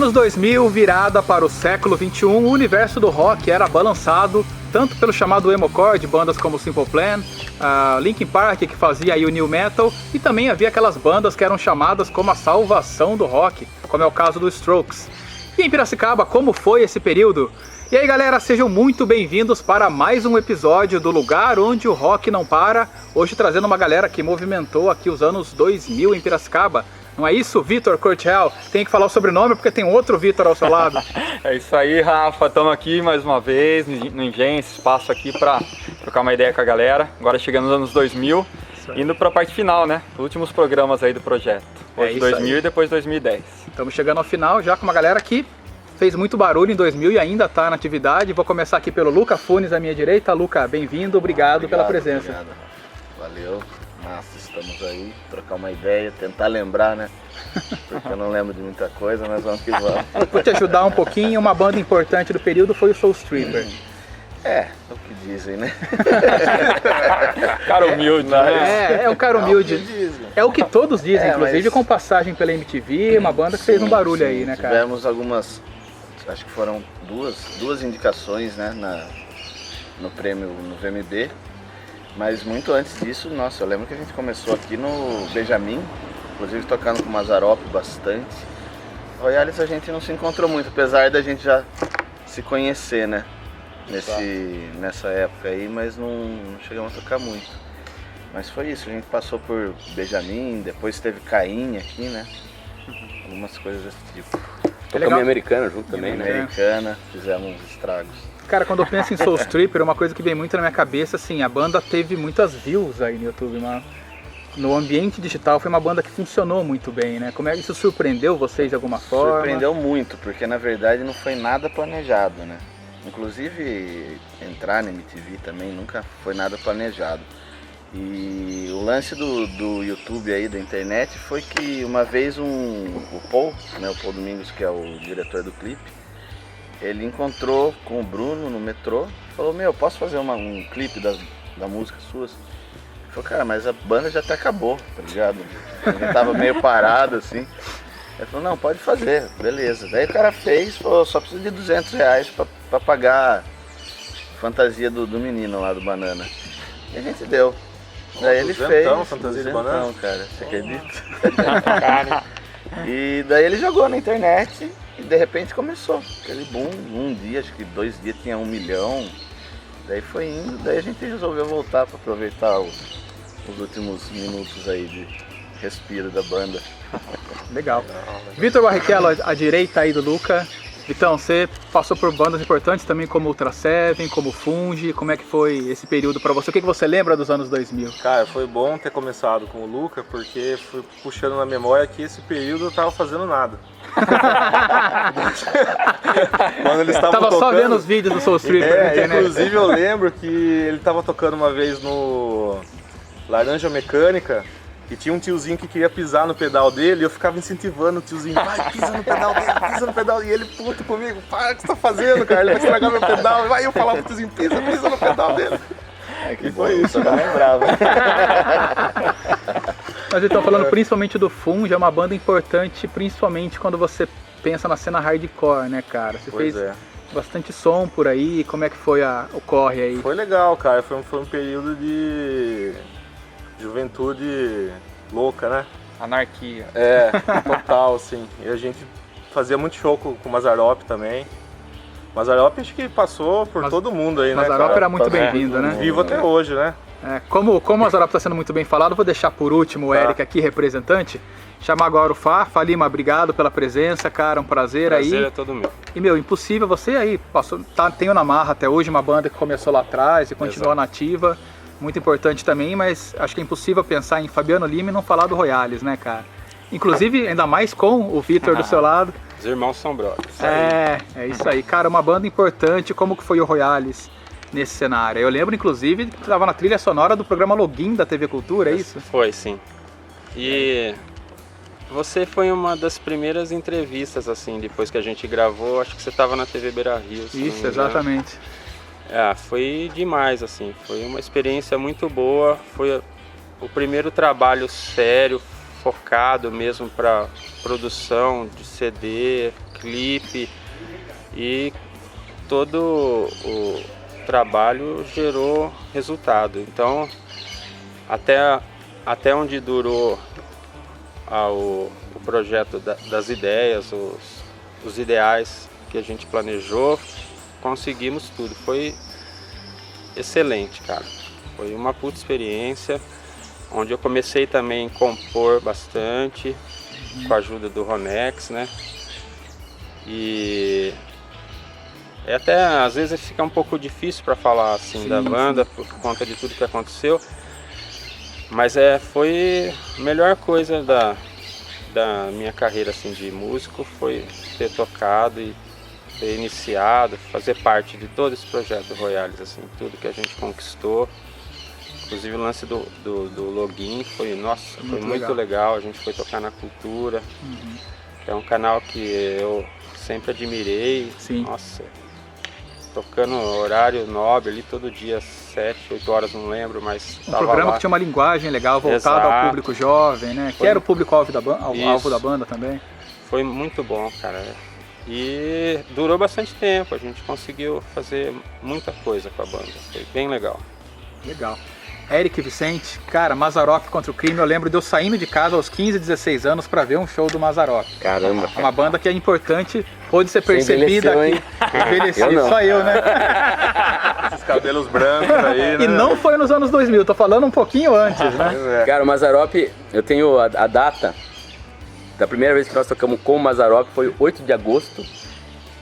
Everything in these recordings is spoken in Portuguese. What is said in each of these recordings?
Anos 2000, virada para o século 21, o universo do rock era balançado tanto pelo chamado emocore de bandas como Simple Plan, Linkin Park, que fazia aí o new metal, e também havia aquelas bandas que eram chamadas como a salvação do rock, como é o caso do Strokes. E em Piracicaba, como foi esse período? E aí galera, sejam muito bem-vindos para mais um episódio do Lugar Onde o Rock Não Para, hoje trazendo uma galera que movimentou aqui os anos 2000 em Piracicaba. Não é isso, Vitor Cortiel? Tem que falar o sobrenome porque tem outro Vitor ao seu lado. É isso aí, Rafa. Estamos aqui mais uma vez no Engenho, esse espaço aqui para trocar uma ideia com a galera. Agora chegando nos anos 2000, indo para a parte final, né? Os últimos programas aí do projeto. Hoje 2000 e depois 2010. Estamos chegando ao final já com uma galera que fez muito barulho em 2000 e ainda está na atividade. Vou começar aqui pelo Luca Funes, à minha direita. Luca, bem-vindo, obrigado pela presença. Obrigado, valeu. Massa, estamos aí, trocar uma ideia, tentar lembrar, né? Porque eu não lembro de muita coisa, mas vamos que vamos. Vou te ajudar um pouquinho, uma banda importante do período foi o Soulstripper. É o que dizem, né? Cara humilde, né? É o cara humilde. É o que todos dizem, inclusive com passagem pela MTV, uma banda que fez um barulho aí, né, cara? Tivemos algumas, acho que foram duas indicações, né, no prêmio no VMB. Mas muito antes disso, nossa, eu lembro que a gente começou aqui no Benjamin, inclusive tocando com o Mazzaropi bastante. Royales a gente não se encontrou muito, apesar da gente já se conhecer, né? Nessa época aí, mas não chegamos a tocar muito. Mas foi isso, a gente passou por Benjamin, depois teve Caim aqui, né? Algumas coisas desse tipo. Tocamos em Americana junto também, né? Americana, fizemos estragos. Cara, quando eu penso em Soulstripper, uma coisa que vem muito na minha cabeça, assim, a banda teve muitas views aí no YouTube, mas no ambiente digital foi uma banda que funcionou muito bem, né? Como é que isso surpreendeu vocês de alguma forma? Surpreendeu muito, porque na verdade não foi nada planejado, né? Inclusive entrar na MTV também nunca foi nada planejado. E o lance do YouTube aí, da internet, foi que uma vez o Paul, né, o Paul Domingos, que é o diretor do clipe, ele encontrou com o Bruno no metrô e falou, posso fazer um clipe da música suas? Ele falou, cara, mas a banda já até acabou, tá ligado? Ele tava meio parado assim. Ele falou, não, pode fazer, beleza. Daí o cara fez, falou, só precisa de R$200 pra pagar a fantasia do menino lá do Banana. E a gente deu. Daí ele fez. Fantasia de banana? Cara, você acredita? E daí ele jogou na internet e de repente começou aquele boom. Um dia, acho que 2 dias tinha 1 milhão. Daí foi indo, daí a gente resolveu voltar para aproveitar os últimos minutos aí de respiro da banda. Legal. Vitor Barrichello, à direita aí do Luca. Vitão, você passou por bandas importantes também como Ultra Seven, como Fungi. Como é que foi esse período para você? O que você lembra dos anos 2000? Cara, foi bom ter começado com o Luca, porque fui puxando na memória que esse período eu não tava fazendo nada. Quando eles estavam tocando, só vendo os vídeos do Soulstripper na internet. Inclusive eu lembro que ele tava tocando uma vez no Laranja Mecânica e tinha um tiozinho que queria pisar no pedal dele e eu ficava incentivando o tiozinho, vai, pisa no pedal dele, pisa no pedal. E ele puto comigo, para, o que você tá fazendo, cara? Ele vai estragar meu pedal. Vai eu falar pro tiozinho, pisa no pedal dele. Que foi isso, eu não lembrava. Mas então, falando principalmente do Fungi, é uma banda importante, principalmente quando você pensa na cena hardcore, né, cara? Você fez bastante som por aí, como é que foi o corre aí? Foi legal, cara, foi um período de juventude louca, né? Anarquia. É, total, assim. E a gente fazia muito show com o Mazzaropi também. Mazzaropi acho que passou por todo mundo aí, né, Mazzaropi era muito bem-vindo, né? Vivo até hoje, né? Como o Mazzaropi está sendo muito bem falado, vou deixar por último o Eric aqui, representante. Chamar agora o Fá. Lima, obrigado pela presença, cara, um prazer aí. Prazer é todo meu. E, impossível, você aí, tem o Namarra até hoje, uma banda que começou lá atrás e continua nativa. Muito importante também, mas acho que é impossível pensar em Fabiano Lima e não falar do Royales, né, cara? Inclusive, ainda mais com o Vitor do seu lado. Os irmãos são brothers. É isso aí. Cara, uma banda importante, como que foi o Royales nesse cenário? Eu lembro, inclusive, que estava na trilha sonora do programa Login da TV Cultura, é isso? Foi, sim. E você foi uma das primeiras entrevistas, assim, depois que a gente gravou, acho que você estava na TV Beira-Rio. Isso, exatamente. Foi demais, assim, foi uma experiência muito boa, foi o primeiro trabalho sério, focado mesmo para produção de CD, clipe e todo o trabalho gerou resultado. Então, até onde durou o projeto das ideias, os ideais que a gente planejou, conseguimos tudo. Foi excelente, cara. Foi uma puta experiência, onde eu comecei também a compor bastante, com a ajuda do Ronex, né? E até às vezes fica um pouco difícil para falar assim da banda por conta de tudo que aconteceu, mas foi a melhor coisa da minha carreira assim de músico, foi ter tocado e ter iniciado, fazer parte de todo esse projeto Royales, assim, tudo que a gente conquistou. Inclusive o lance do login foi muito legal. A gente foi tocar na Cultura, que é um canal que eu sempre admirei. Sim. Nossa, tocando horário nobre ali todo dia, 7, 8 horas, não lembro, mas Um programa lá. que tinha uma linguagem legal, voltada ao público jovem, né? Que era o público-alvo alvo da banda também. Foi muito bom, cara. E durou bastante tempo, a gente conseguiu fazer muita coisa com a banda, foi bem legal. Legal. Eric Vicente, cara, Mazzaropi contra o Crime, eu lembro de eu saindo de casa aos 15, 16 anos para ver um show do Mazzaropi. Caramba. É uma banda que é importante, pode ser percebida aqui. Envelhecido, Eu não. só eu, né? Esses cabelos brancos aí, né? E não foi nos anos 2000, tô falando um pouquinho antes, né? Pois é. Cara, o Mazzaropi, eu tenho a data da primeira vez que nós tocamos com o Mazzaropi, foi 8 de agosto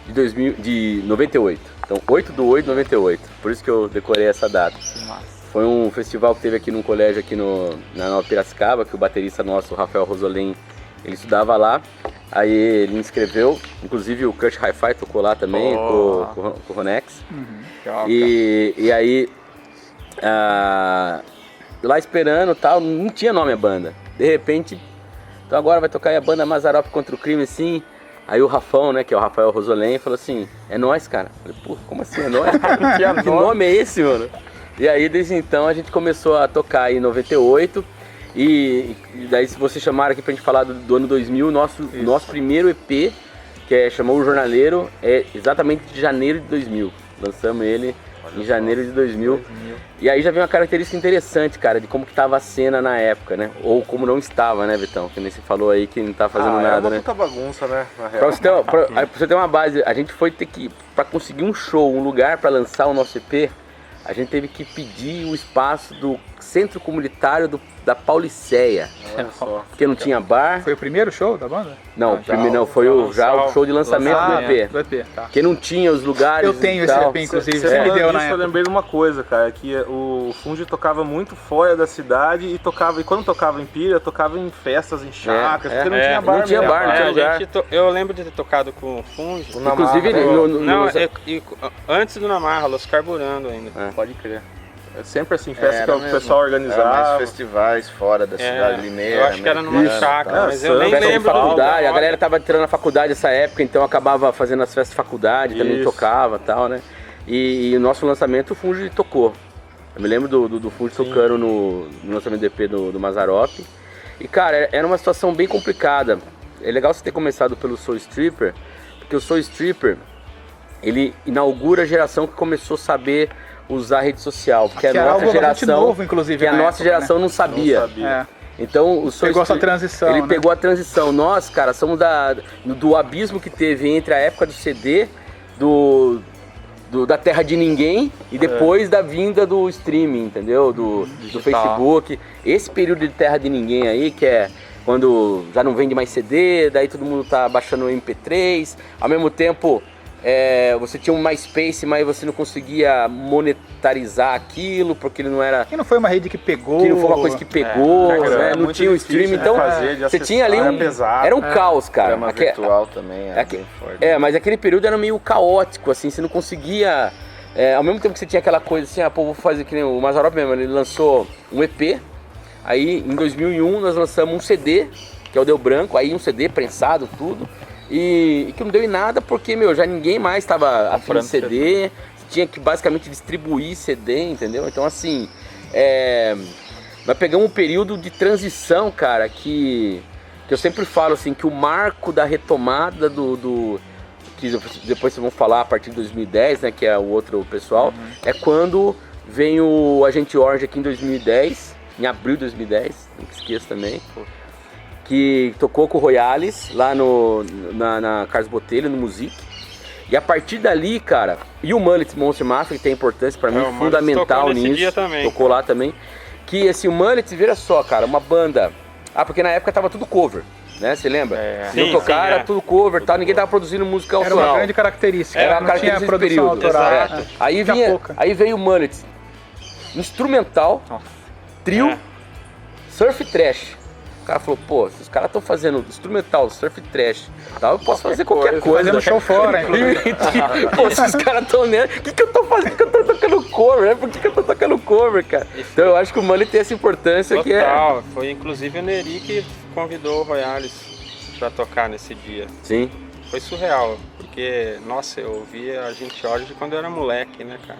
de 98. Então, 8/8/98, por isso que eu decorei essa data. Foi um festival que teve aqui num colégio aqui na Nova Piracicaba, que o baterista nosso, o Rafael Rosolém, ele estudava lá. Aí ele me inscreveu, inclusive o Crush Hi-Fi tocou lá também, com o Ronex. E aí, lá esperando e tal, não tinha nome a banda. De repente, então agora vai tocar aí a banda Mazzaropi contra o Crime, assim. Aí o Rafão, né, que é o Rafael Rosolém, falou assim, é nóis, cara. Eu falei, pô, como assim é nóis, cara? Que nome é esse, mano? E aí, desde então, a gente começou a tocar em 98. E daí, se vocês chamaram aqui pra gente falar do ano 2000, nosso primeiro EP, que chamou O Jornaleiro, é exatamente de janeiro de 2000. Lançamos ele em janeiro de 2000. E aí já vem uma característica interessante, cara, de como que tava a cena na época, né? Ou como não estava, né, Vitão? Que nem você falou aí que não tá fazendo Era nada, uma né? puta bagunça, né? Na real. Pra você ter uma base, a gente foi ter que, pra conseguir um show, um lugar pra lançar o nosso EP, a gente teve que pedir o espaço do Centro Comunitário da Pauliceia. Olha só. Porque não tinha bar. Foi o primeiro show da banda? Não, primeiro não, foi o show de lançamento do EP. Do EP, tá. Porque não tinha os lugares. Eu tenho e esse tal. EP, inclusive, Você você me falando deu na disso, eu época. lembrei de uma coisa, cara, que o Fungi tocava muito fora da cidade e quando tocava em Pira, tocava em festas, em chácaras, porque não tinha bar não tinha mesmo. bar, não tinha lugar. Eu lembro de ter tocado com o Fungi. Inclusive, Antes do Namarra, Los Carburando ainda. Pode crer. É sempre assim, festa Era que o mesmo. pessoal Era mais organizava. festivais fora da cidade, Limeira. Eu acho que era numa chácara, mas eu nem Festa de lembro. faculdade, a galera tava tirando a faculdade nessa época, então acabava fazendo as festas de faculdade, também Isso. tocava e tal, né? E o nosso lançamento, o Fungi tocou. Eu me lembro do Fungi tocando no lançamento do EP do Mazzaropi. E, cara, era uma situação bem complicada. É legal você ter começado pelo Soul Stripper, porque o Soul Stripper, ele inaugura a geração que começou a saber usar a rede social, porque Que a era nossa algo bastante geração, novo, inclusive, que a na nossa época, geração não sabia. É. Então o Soul Pegou essa Stripper, transição, ele né? pegou a transição. Nós, cara, somos do abismo que teve entre a época do CD, da terra de ninguém e depois da vinda do streaming, entendeu? Do Facebook. Esse período de terra de ninguém aí, que é quando já não vende mais CD, daí todo mundo tá baixando o MP3, ao mesmo tempo você tinha um MySpace, mas você não conseguia monetarizar aquilo, porque ele não era... Que não foi uma rede que pegou. Que não foi uma coisa que pegou, né? Não muito tinha o difícil streaming, de então fazer, de você tinha ali acessar, era pesado. era um caos, cara. Programa virtual também, era bem forte. Mas aquele período era meio caótico, assim, você não conseguia... ao mesmo tempo que você tinha aquela coisa assim, vou fazer que nem o Mazzaropi mesmo, ele lançou um EP, aí em 2001 nós lançamos um CD, que é o Deu Branco, aí um CD prensado, tudo, e que não deu em nada porque, já ninguém mais estava afim de CD, tinha que basicamente distribuir CD, entendeu? Então, assim, nós pegamos um período de transição, cara, que eu sempre falo, assim, que o marco da retomada que depois vocês vão falar a partir de 2010, né, que é o outro pessoal, é quando vem o Agente Orange aqui em 2010, em abril de 2010, não esqueça também, que tocou com o Royales lá na Carlos Botelho, no Music. E a partir dali, cara, e o Mullet Monster Mafia, que tem importância pra mim, o Mullet fundamental tocou nesse nisso, dia também, tocou lá também, que assim, o Mullet, veja só, cara, uma banda, porque na época tava tudo cover, né, você lembra? Sim, tocar, era sim, tudo cover, tal, ninguém tava produzindo música Era autoral. uma grande característica, Era não uma tinha característica produção desse período. autoral. Exato. Aí veio o Mullet, instrumental, trio, surf trash. O cara falou, pô, se os caras estão fazendo instrumental, surf trash, tal, eu posso fazer qualquer coisa. Fazendo show fora, inclusive. Pô, se os caras estão nele, o que eu tô fazendo? Por que eu tô tocando cover, né? Por que eu tô tocando cover, cara? Então eu acho que o Mullet tem essa importância que é... Total, foi inclusive o Neri que convidou o Royales pra tocar nesse dia. Sim. Foi surreal, porque, nossa, eu ouvia a gente Orange quando eu era moleque, né, cara?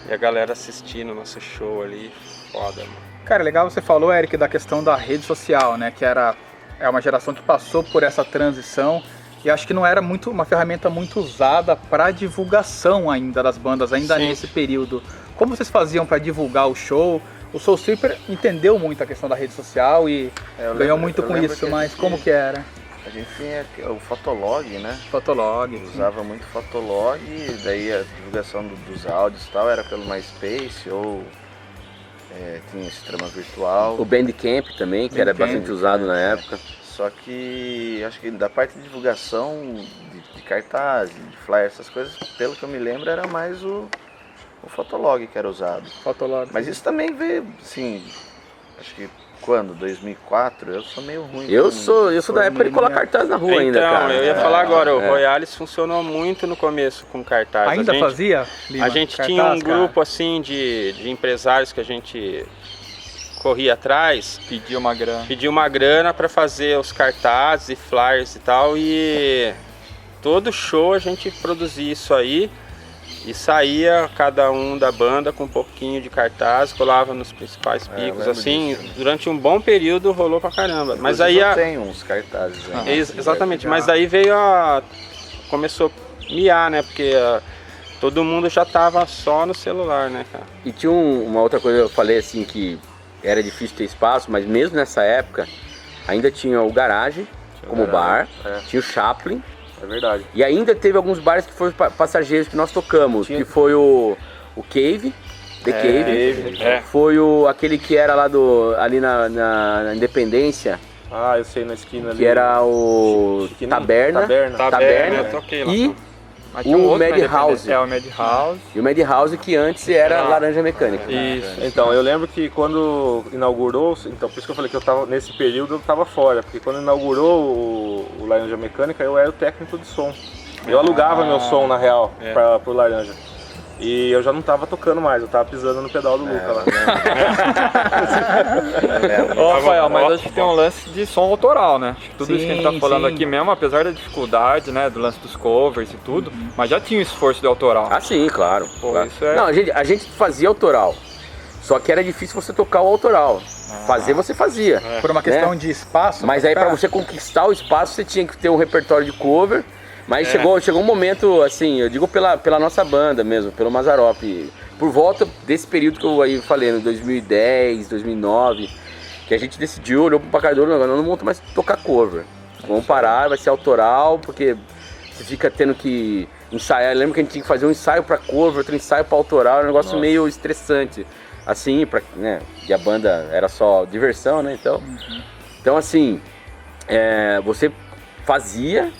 E a galera assistindo o nosso show ali, foda, mano. Cara, legal você falou, Eric, da questão da rede social, né? Que é uma geração que passou por essa transição e acho que não era uma ferramenta muito usada para divulgação ainda das bandas, ainda Sim. nesse período. Como vocês faziam para divulgar o show? O Soul Stripper entendeu muito a questão da rede social e ganhou muito com isso, mas como que era? A gente tinha o Fotolog, né? Fotolog. Usava muito Fotolog, e daí a divulgação dos áudios e tal era pelo MySpace ou tinha esse trama virtual. O Bandcamp também, que era bastante usado na época. Só que acho que da parte de divulgação, de cartaz, de flyer, essas coisas, pelo que eu me lembro, era mais o Fotolog que era usado. Fotolog. Mas isso também veio, assim, acho que quando? 2004? Eu sou meio ruim. Eu sou da época de colar cartaz na rua ainda, Então, cara. eu ia falar agora, o Royales funcionou muito no começo com cartaz. Ainda fazia, Lima, A gente cartaz, tinha um cara? grupo assim de empresários que a gente corria atrás, pedia uma grana para fazer os cartazes e flyers e tal, e todo show a gente produzia isso aí e saía cada um da banda com um pouquinho de cartaz, colava nos principais picos, assim, durante um bom período rolou pra caramba. Mas aí eu tenho uns cartazes aí. exatamente, mas aí começou a miar, né, porque todo mundo já tava só no celular, né, cara. E tinha uma outra coisa, eu falei assim, que era difícil ter espaço, mas mesmo nessa época, ainda tinha o Garage como bar, tinha o Chaplin. É verdade. E ainda teve alguns bares que foram passageiros que nós tocamos, que foi o Cave, The Cave, foi aquele que era lá ali na Independência, Ah, eu sei, na esquina ali. que era o Chiquininho? Taberna, eu toquei lá. e Mas tinha um o outro na Madhouse. Independência. O Madhouse. E o Madhouse, que antes era Laranja Mecânica. Isso. Então, eu lembro que quando inaugurou, então por isso que eu falei que eu tava, nesse período eu tava fora, porque quando inaugurou o Laranja Mecânica, eu era o técnico de som. Eu alugava meu som, na real, pro Laranja. E eu já não tava tocando mais, eu tava pisando no pedal do Luca lá. Ô, Rafael, mas acho que tem um lance de som autoral, né? Acho que tudo isso que a gente tá Sim, falando sim. aqui mesmo, apesar da dificuldade, né, do lance dos covers e tudo, mas já tinha um esforço de autoral. Ah, sim, claro. Pô, claro. isso é- Não, a gente fazia autoral. Só que era difícil você tocar o autoral. Fazer você fazia. Por uma questão né? de espaço. Mas aí pra cara, você conquistar o espaço, você tinha que ter um repertório de cover. Mas chegou um momento, assim, eu digo pela nossa banda mesmo, pelo Mazarop, por volta desse período que eu aí falei, no 2010, 2009, que a gente decidiu, olhou pro placar-dor, não vamos mais tocar cover. Vamos parar, vai ser autoral, porque você fica tendo que ensaiar. Eu lembro que a gente tinha que fazer um ensaio pra cover, outro ensaio pra autoral, era um negócio meio estressante. Assim, né, e a banda era só diversão, né, então assim, você fazia,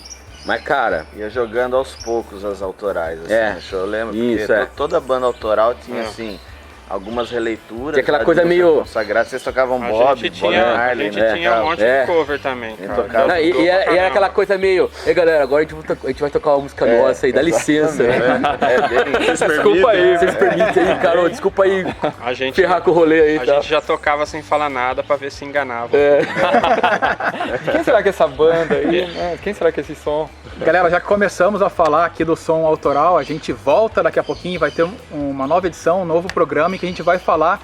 mas cara, Ia jogando aos poucos as autorais, assim, no show. Eu lembro, isso, porque toda banda autoral tinha, assim, algumas releituras. Tinha aquela lá de coisa música meio- consagrada. Vocês tocavam A Bob, gente Bob tinha, Marley, a gente né? tinha um monte É. de cover também, Ele cara. tocava- não, e era aquela coisa meio, ei galera, agora a gente vai tocar uma música nossa aí, dá licença, né? Desculpa aí. Vocês permitem aí, cara, desculpa aí A gente, ferrar com o rolê aí, a tá? gente já tocava sem falar nada pra ver se enganava. Quem será que é essa banda aí? né? Quem será que é esse som? Galera, já que começamos a falar aqui do som autoral, a gente volta daqui a pouquinho, vai ter uma nova edição, um novo programa em que a gente vai falar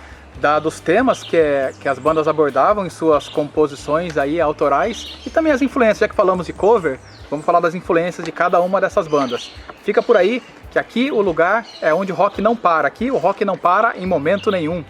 dos temas que as bandas abordavam em suas composições aí autorais e também as influências. Já que falamos de cover, vamos falar das influências de cada uma dessas bandas. Fica por aí que aqui o lugar é onde o rock não para. Aqui o rock não para em momento nenhum.